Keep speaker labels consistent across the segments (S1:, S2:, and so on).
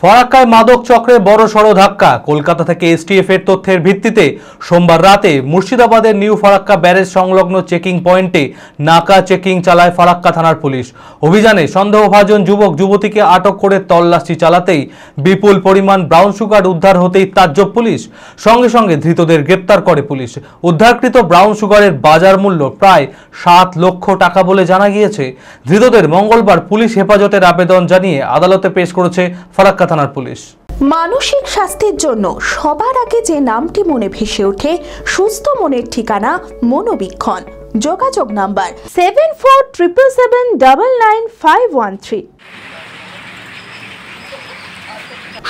S1: ফরাক্কায় মাদক চক্রের বড়সড় ধাক্কা। কলকাতা থেকে এসটিএফ এর তথ্যের ভিত্তিতে সোমবার রাতে মুর্শিদাবাদের নিউ ফারাক্কা ব্যারেজ সংলগ্ন চেকিং পয়েন্টে নাকা চেকিং চালায় ফারাক্কা থানার পুলিশ। অভিযানে সন্দেহভাজন যুবক যুবতীকে আটক করে তল্লাশি চালাতেই বিপুল পরিমাণ ব্রাউন সুগার উদ্ধার হতেই তাজ্জব পুলিশ। সঙ্গে সঙ্গে ধৃতদের গ্রেপ্তার করে পুলিশ। উদ্ধারকৃত ব্রাউন সুগারের বাজার মূল্য প্রায় 7 লক্ষ টাকা বলে জানা গিয়েছে। ধৃতদের মঙ্গলবার পুলিশ হেফাজতের আবেদন জানিয়ে আদালতে পেশ করেছে ফারাক্কা থানার পুলিশ।
S2: মানসিক স্বাস্থ্যের জন্য সবার আগে যে নামটি মনে ভেসে ওঠে, সুস্থ মনের ঠিকানা মনোবীক্ষণ। যোগাযোগ নাম্বার 7477799513।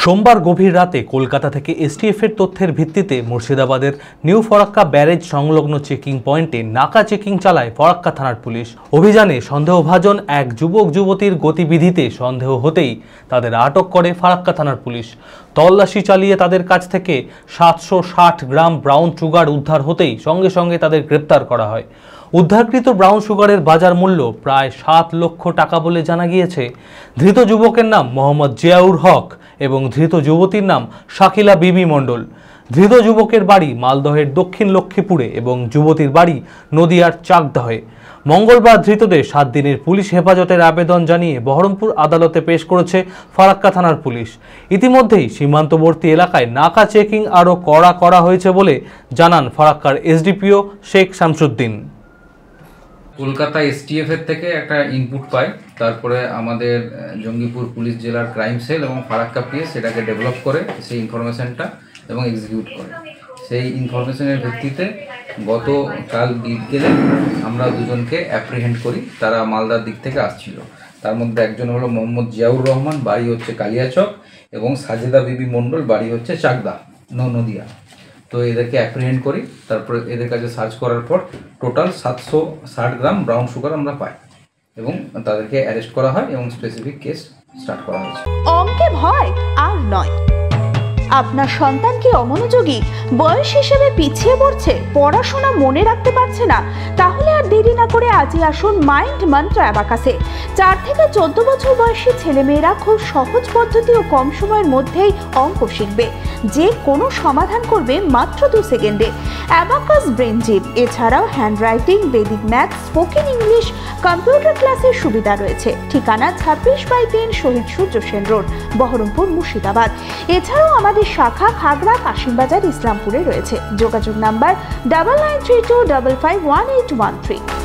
S1: সোমবার গভীর রাতে কলকাতা থেকে এসটিএফ এর তথ্যের ভিত্তিতে মুর্শিদাবাদের নিউ ফারাক্কা ব্যারেজ সংলগ্ন চেকিং পয়েন্টে নাকা চেকিং চালায় ফারাক্কা থানার পুলিশ। অভিযানে সন্দেহভাজন এক যুবক যুবতীর গতিবিধিতে সন্দেহ হতেই তাদের আটক করে ফারাক্কা থানার পুলিশ। তল্লাশি চালিয়ে তাদের কাছ থেকে 760 গ্রাম ব্রাউন সুগার উদ্ধার হতেই সঙ্গে সঙ্গে তাদের গ্রেপ্তার করা হয়। উদ্ধারকৃত ব্রাউন সুগারের বাজার মূল্য প্রায় 7 লক্ষ টাকা বলে জানা গিয়েছে। ধৃত যুবকের নাম মোহাম্মদ জিয়াউর হক এবং ধৃত যুবতীর নাম শাকিলা বিবি মণ্ডল। ধৃত যুবকের বাড়ি মালদহের দক্ষিণ লক্ষ্মীপুরে এবং যুবতীর বাড়ি নদিয়ার চাকদহে। মঙ্গলবার ধৃতদের 7 দিনের পুলিশ হেফাজতের আবেদন জানিয়ে বহরমপুর আদালতে পেশ করেছে ফারাক্কা থানার পুলিশ। ইতিমধ্যেই সীমান্তবর্তী এলাকায় নাকা চেকিং আরও কড়া করা হয়েছে বলে জানান ফারাক্কার এসডিপিও শেখ শামসুদ্দিন।
S3: কলকাতা এসটিএফ এর থেকে একটা ইনপুট পাই, তারপরে আমাদের জঙ্গিপুর পুলিশ জেলার ক্রাইম সেল এবং ফারাক্কা পিএস সেটাকে ডেভেলপ করে সেই ইনফরমেশনটা এবং এক্সিকিউট করে। সেই ইনফরমেশনের ভিত্তিতে গতকাল বিকেলে আমরা দুজনকে অ্যাপ্রিহেন্ড করি। তারা মালদার দিক থেকে আসছিল। তার মধ্যে একজন হলো মোহাম্মদ জিয়াউর রহমান, বাড়ি হচ্ছে কালিয়াচক, এবং সাজেদা বিবি মণ্ডল, বাড়ি হচ্ছে চাকদা নদিয়া। তো এদেরকে অ্যাপ্রিহেন্ড করি। তারপরে এদের কাছে সার্চ করার পর টোটাল 760 গ্রাম ব্রাউন সুগার আমরা পাই এবং তাদেরকে অ্যারেস্ট করা হয় এবং স্পেসিফিক কেস স্টার্ট করা হয়েছে।
S2: অঙ্কে ভয় আর নয়। আপনার সন্তান কি অমনোযোগী, বয়স হিসেবে পিছিয়ে পড়ছে, পড়াশোনা মনে রাখতে পারছে না? তাহলে আর দেরি না করে আজই আসুন মাইন্ড মন্ত্র অ্যাবাকাসে। 4 থেকে 14 বছর বয়সী ছেলেমেয়েরা খুব সহজ পদ্ধতি ও কম সময়ের মধ্যেই অঙ্ক শিখবে, যে কোনো সমাধান করবে মাত্র 2 সেকেন্ডে। অ্যাবাকাস ব্রেন জিম, এছাড়াও handwriting, Vedic math, spoken English, computer ক্লাসের সুবিধা রয়েছে। ঠিকানা 26/3 শহীদ সূর্য সেন রোড, বহরমপুর, মুর্শিদাবাদ। এছাড়াও আমাদের শাখা খাগড়া, কাশিমবাজার, ইসলামপুরে রয়েছে। যোগাযোগ নাম্বার 9932551813।